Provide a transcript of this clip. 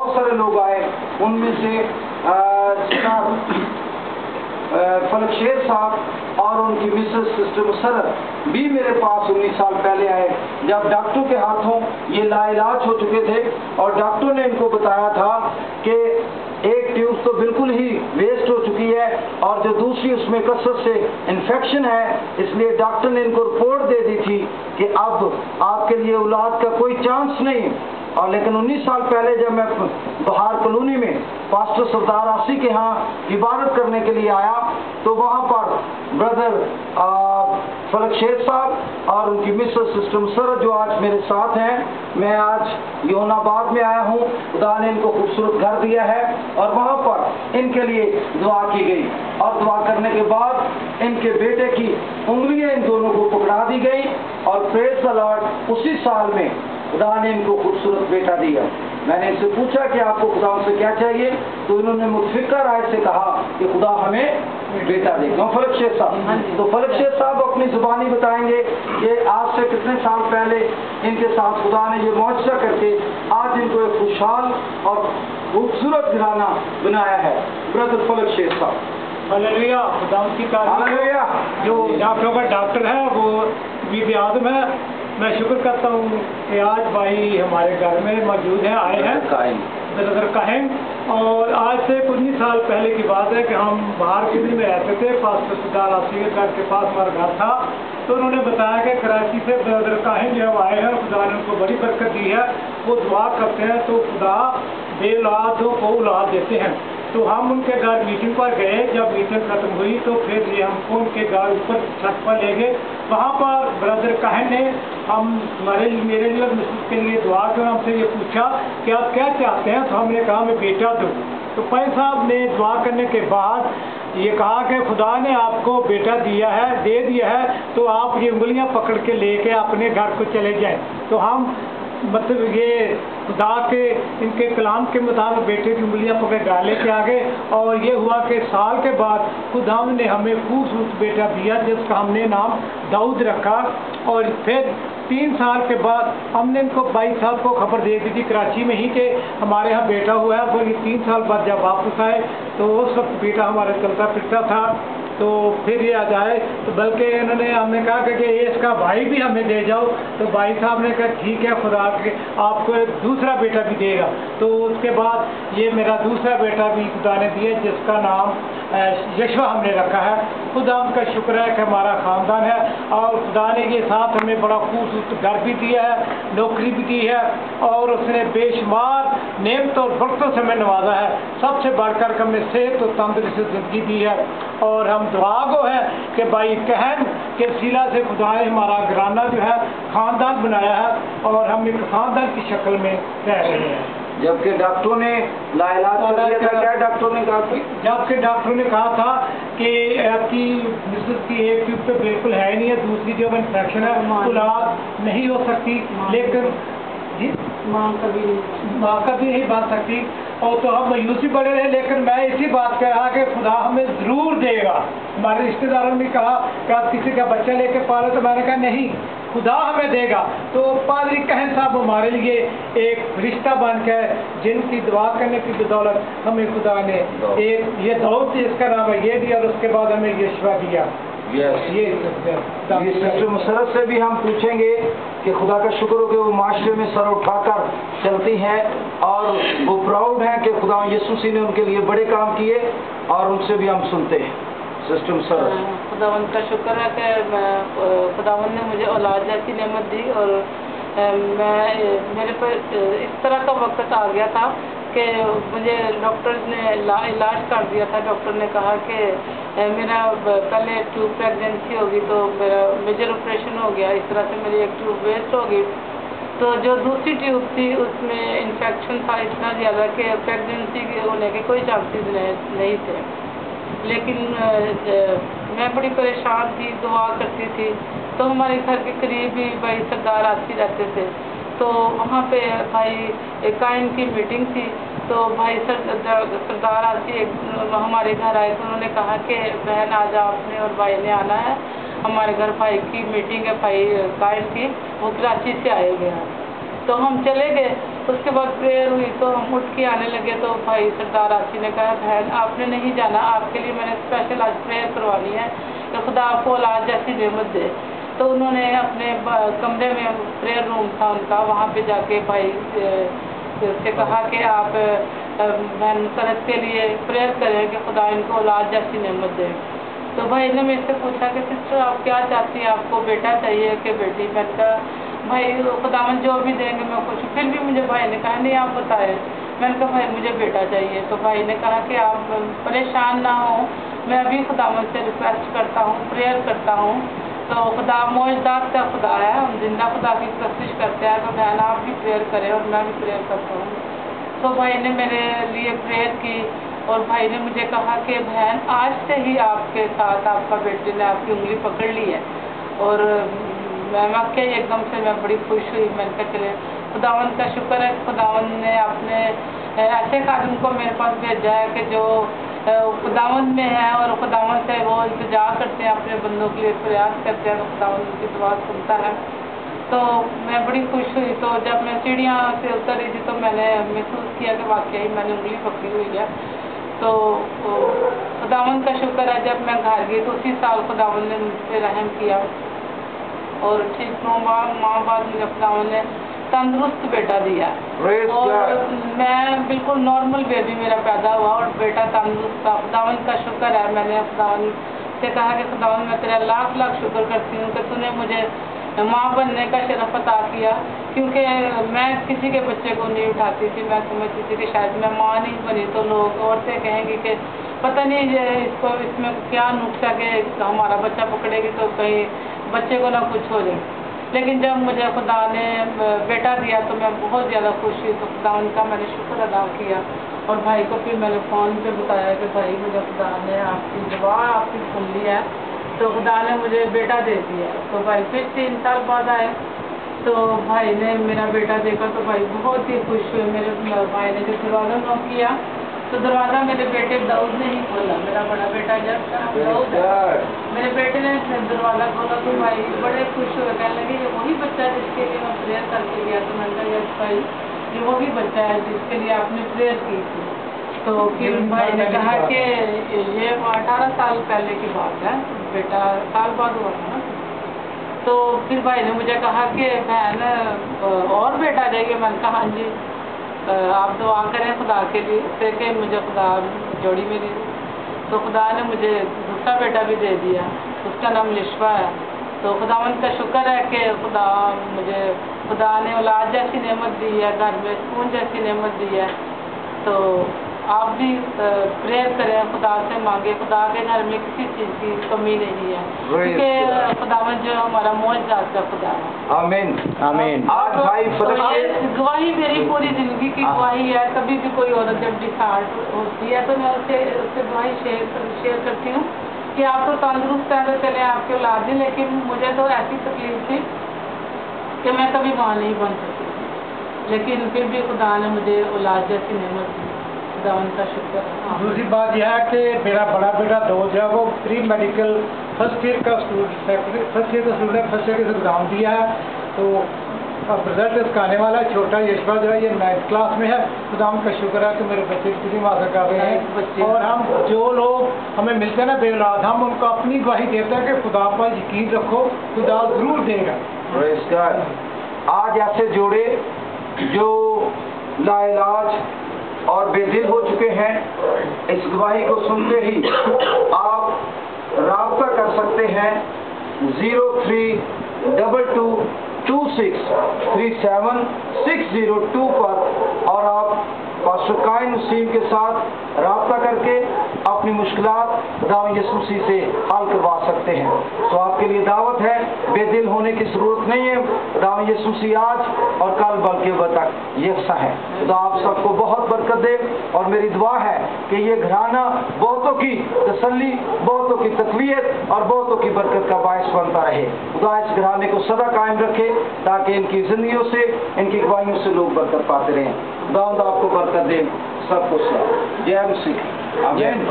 बहुत सारे लोग आए, उनमें से फलकशेर साहब और उनकी मिसेस सिस्टर मुसर्रत भी मेरे पास 19 साल पहले आए, जब डॉक्टर के हाथों ये लाइलाज हो चुके थे और डॉक्टर ने इनको बताया था कि एक ट्यूब तो बिल्कुल ही वेस्ट हो चुकी है और जो दूसरी उसमें कसरत से इन्फेक्शन है, इसलिए डॉक्टर ने इनको रिपोर्ट दे दी थी कि अब आपके लिए औलाद का कोई चांस नहीं। और लेकिन 19 साल पहले जब मैं बहार कॉलोनी में पास्टर सरदार आसी के यहाँ इबादत करने के लिए आया, तो वहाँ पर ब्रदर फलकशेर साहब और उनकी मिसेस सिस्टर मुसर्रत जो आज मेरे साथ हैं, मैं आज योनाबाद में आया हूँ। खुदा ने इनको खूबसूरत घर दिया है और वहाँ पर इनके लिए दुआ की गई और दुआ करने के बाद इनके बेटे की उंगलियां इन दोनों को पकड़ा दी गई और प्रेज द लॉर्ड उसी साल में खुदा ने इनको खूबसूरत बेटा दिया। मैंने इनसे पूछा कि आपको खुदा से क्या चाहिए, तो इन्होंने मुतफिक्र राय से कहा कि खुदा हमें बेटा दे। क्यों फलकशेर साहब? तो फलकशेर साहब अपनी जुबानी बताएंगे कि आज से कितने साल पहले इनके साथ खुदा ने ये मुआजिज़ा करके आज इनको एक खुशहाल और खूबसूरत घराना बनाया है। ब्रदर फलकशेर साहब। हालेलुया, खुदा की तारीफ। जो डॉक्टरों का डॉक्टर है वो बीबी आदम है। मैं शुक्र करता हूँ कि आज भाई हमारे घर में मौजूद हैं, आए हैं ब्रदर काहिन। और आज से कुछ 19 साल पहले की बात है कि हम बाहर कितनी में रहते थे, पास्टर सरदार आसी के घर के पास हमारा घर था। तो उन्होंने बताया कि कराची से ब्रदर काहिन जब आए हैं, खुदा ने उनको बड़ी बरकत दी है, वो दुआ करते हैं तो खुदा बे औलादों को औलाद देते हैं। तो हम उनके घर मीटिंग पर गए। जब मीटिंग खत्म हुई तो फिर ये हमको उनके घर ऊपर छत पर ले गए। वहाँ पर ब्रदर काहिन ने मेरे लिए और मिसेस के लिए दुआ कर हमसे ये पूछा कि आप क्या चाहते हैं, तो हमने कहा मैं बेटा दूँ। तो भाई साहब ने दुआ करने के बाद ये कहा कि खुदा ने आपको बेटा दिया है, दे दिया है, तो आप ये उंगलियां पकड़ के लेके अपने घर को चले जाएं। तो हम मतलब ये खुदा के इनके कलाम के मुताबिक बेटे की उंगलियां पकड़ डाले के आगे। और ये हुआ कि साल के बाद खुदा ने हमें खूबसूरत बेटा दिया जिसका हमने नाम दाऊद रखा। और फिर 3 साल के बाद हमने इनको भाई साहब को खबर दे दी थी कराची में ही कि हमारे यहाँ बेटा हुआ है। और ये 3 साल बाद जब वापस आए तो उस वक्त बेटा हमारे चलता फिरता था। तो फिर ये आ जाए तो बल्कि इन्होंने हमने कहा कि इसका भाई भी हमें दे जाओ। तो भाई साहब ने कहा ठीक है, खुदा के आपको एक दूसरा बेटा भी देगा। तो उसके बाद ये मेरा दूसरा बेटा भी खुदा ने दिया जिसका नाम यशवा हमने रखा है। खुदा का शुक्र है कि हमारा ख़ानदान है और खुदा ने ये साथ हमें बड़ा खूबसूरत घर भी दिया है, नौकरी भी दी है और उसने बेशुमार नेमत और बरकतों से हमें नवाजा है। सबसे बढ़कर हमें सेहत और तंदुरुस्ती ज़िंदगी दी है। और हम दुआ गो है कि भाई कहन के वसीला से खुदा ने हमारा घराना जो है ख़ानदान बनाया है और हम एक ख़ानदान की शक्ल में रह रहे हैं। जबकि डॉक्टरों ने लाइलाज कर दिया था, क्या डॉक्टरों ने कहा था? जबकि डॉक्टरों ने कहा था कि आपकी मिसेस की एक ट्यूब तो बिल्कुल है नहीं है, दूसरी जो इन्फेक्शन है औलाद नहीं हो सकती, लेकिन जी माँ कभी नहीं बन सकती। और तो हम मायूसी बड़े रहे, लेकिन मैं इसी बात कह रहा कि खुदा हमें ज़रूर देगा। हमारे रिश्तेदारों ने कहा कि आप किसी का बच्चा लेके पालो, तो मैंने कहा नहीं, खुदा हमें देगा। तो पादरी कहन साहब हमारे लिए एक रिश्ता बन गए जिनकी दुआ करने की बदौलत हमें खुदा ने एक ये दाऊद इसका नाम है ये दिया और उसके बाद हमें यशवा दिया। ये सिस्टर मुसर्रत से भी हम पूछेंगे कि खुदा का शुक्र हो कि वो माशरे में सर उठाकर चलती हैं और वो प्राउड हैं कि खुदा यीशु मसीह ने उनके लिए बड़े काम किए, और उनसे भी हम सुनते हैं। सिस्टर मुसर्रत। खुदावंद का शुक्र है कि खुदावंद ने मुझे औलाद जैसी नेमत दी और मेरे पर इस तरह का वक्त आ गया था कि मुझे डॉक्टर ने इलाज कर दिया था। डॉक्टर ने कहा कि मेरा पहले ट्यूब प्रेगनेंसी होगी तो मेरा मेजर ऑपरेशन हो गया, इस तरह से मेरी एक ट्यूब वेस्ट हो गई। तो जो दूसरी ट्यूब थी उसमें इन्फेक्शन था इतना ज़्यादा कि प्रेगनेंसी होने के कोई चांसेस नहीं थे। लेकिन मैं बड़ी परेशान थी, दुआ करती थी। तो हमारे घर के करीब ही भाई सरदार आसी रहते थे, तो वहाँ पे भाई काइन की मीटिंग थी। तो भाई सरदार आसी हमारे घर आए, तो उन्होंने कहा कि बहन आज आपने और भाई ने आना है, हमारे घर भाई की मीटिंग है, भाई काइन की, वो कराची से आए हुए हैं। तो हम चले गए। उसके बाद प्रेयर हुई तो हम उठ के आने लगे तो भाई सरदार आसी ने कहा बहन आपने नहीं जाना, आपके लिए मैंने स्पेशल आज प्रेयर करवानी है कि खुदा आपको औलाद जैसी नेमत दे। तो उन्होंने अपने कमरे में प्रेयर रूम था उनका, वहाँ पे जाके भाई से कहा कि आप बहन सनत के लिए प्रेयर करें कि खुदा इनको औलाद जैसी नेमत दे। तो भाई ने मेरे से पूछा कि सिस्टर आप क्या चाहती हैं, आपको बेटा चाहिए कि बेटी? मैंने कहा भाई खुदावन जो भी देंगे मैं खुश हूँ। फिर भी मुझे भाई ने कहा नहीं आप बताएं। मैंने कहा भाई मुझे बेटा चाहिए। तो भाई ने कहा कि आप परेशान ना हो, मैं अभी खुदावन से रिक्वेस्ट करता हूँ, प्रेयर करता हूँ। तो खुदा मौजदात का खुदा है, हम जिंदा खुदा की कोशिश करते हैं। तो बहन आप भी प्रेयर करें और मैं भी प्रेयर करता हूँ। तो भाई ने मेरे लिए प्रेयर की और भाई ने मुझे कहा कि बहन आज से ही आपके साथ आपका बेटे ने आपकी उंगली पकड़ ली है। और मैं वाकई एकदम से मैं बड़ी खुश हुई। मैंने कहा चले खुदावन का शुक्र है, खुदावन ने अपने ऐसे खादिम को मेरे पास भेजा है कि जो खुदावन में है और खुदावन से वो इंतजार करते हैं, अपने बंदों के लिए प्रयास करते हैं, तो खुदावन उनकी दुआ सुनता है। तो मैं बड़ी खुश हुई। तो जब मैं सीढ़ियाँ से उतर रही थी तो मैंने महसूस किया कि वाकई मैंने उंगली पकड़ी हुई है। तो खुदावन का शुक्र है, जब मैं घर गई तो उसी साल खुदावन ने मुझ पर रहम किया और ठीक 9 माह बाद मुझे खुदावन ने तंदुरुस्त बेटा दिया। और मैं बिल्कुल नॉर्मल बेबी मेरा पैदा हुआ और बेटा तंदुरुस्त था। खुदावन का शुक्र है। मैंने खुदावन से कहा कि खुदावन मैं तेरा लाख लाख शुक्र करती हूँ कि तूने मुझे माँ बनने का शरफ अता किया, क्योंकि मैं किसी के बच्चे को नहीं उठाती थी। मैं समझती थी कि शायद मैं माँ नहीं बनी तो लोग औरतें कहेंगी कि पता नहीं इसको इसमें क्या नुक्सा के हमारा बच्चा पकड़ेगी तो कहीं बच्चे को ना कुछ हो जाए। लेकिन जब मुझे खुदा ने बेटा दिया तो मैं बहुत ज़्यादा खुश हुई। तो खुदा उनका मैंने शुक्र अदा किया और भाई को फिर मैंने फ़ोन पे बताया कि भाई मुझे खुदा ने आपकी दुआ आपकी सुन ली है, तो खुदा ने मुझे बेटा दे दिया। तो भाई फिर 3 साल बाद आए तो भाई ने मेरा बेटा देखा तो भाई बहुत ही खुश हुए। मेरे भाई ने जब दरवाज़ा नॉक किया तो दरवाज़ा मेरे बेटे दाऊद ने ही खोला। मेरा बड़ा बेटा जब दाऊद है, मेरे बेटे ने दरवाज़ा खोला तो भाई बड़े खुश हुए, कहने लगे ये वही बच्चा जिसके लिए मैं प्रेयर करके गया। तो मैंने कहा यस भाई ये वही बच्चा है जिसके लिए आपने प्रेयर की थी। तो फिर भाई ने कहा कि ये 18 साल पहले की बात है, बेटा साल बाद हुआ था ना। तो फिर भाई ने मुझे कहा कि बहन और बेटा देंगे। मैंने कहा हाँ जी, आप दुआ करें खुदा के लिए कि मुझे खुदा जोड़ी मेरी। तो खुदा ने मुझे दूसरा बेटा भी दे दिया, उसका नाम यशवा है। तो खुदावन का शुक्र है कि खुदा ने औलाद जैसी नेमत दी है, घर में सुकून जैसी नेमत दी है। तो आप भी प्रेयर करें, खुदा से मांगे। खुदा के घर में किसी चीज़ की कमी नहीं है, क्योंकि खुदावन जो हमारा मौजदात का खुदा है। आमीन आमीन। आज भाई गवाही मेरी पूरी जिंदगी की गवाही है। कभी भी कोई औरत जब डिसार्ट होती है तो मैं उससे गवाही शेयर करती हूँ कि आप तो तंदुरुस्त हैं तो चले आपके औलाद हैं। लेकिन मुझे तो ऐसी तकलीफ थी कि मैं कभी माँ नहीं बन सकती, लेकिन फिर भी खुदा ने मुझे औलाद जैसी नेमत दी। खुदा उनका शुक्र। दूसरी बात यह है कि मेरा बड़ा बेटा दोस्त है वो प्री मेडिकल फर्स्ट ईयर का स्टूडेंट है, फर्स्ट ईयर का एग्जाम दिया है। तो अब रिजल्ट इसका आने वाला है। छोटा यशवा जो है ये 9th क्लास में है। खुदा उनका शुक्र है कि मेरे बच्चे किसी मासा कर रहे हैं। और हम जो लोग हमें मिलते हैं ना बेऔलाद, हम उनको अपनी गवाही देते हैं कि खुदा पर यकीन रखो, खुदा जरूर देगा। Praise God। आज ऐसे जोड़े जो लाइलाज और बेदिल हो चुके हैं, इस गवाही को सुनते ही आप राब्ता कर सकते हैं 03222637 पर और आप पास्टर कायन नसीम के साथ राब्ता करके अपनी मुश्किलात खुदावंद यीशु मसीह से हल करवा सकते हैं। तो आपके लिए दावत है, बेदिल होने की जरूरत नहीं है। खुदावंद यीशु मसीह आज और कल बल्कि अब तक यकसा है। खुदा आप सबको बहुत बरकत दे और मेरी दुआ है कि ये घराना बहुतों की तसल्ली, बहुतों की तकवीत और बहुतों की बरकत का बायस बनता रहे। खुदा इस घराने को सदा कायम रखे ताकि इनकी जिंदगियों से, इनकी गवाहियों से लोग बरकत पाते रहें। खुदा आपको बरकत दे, सब कुछ। जय मसीह। आमीन।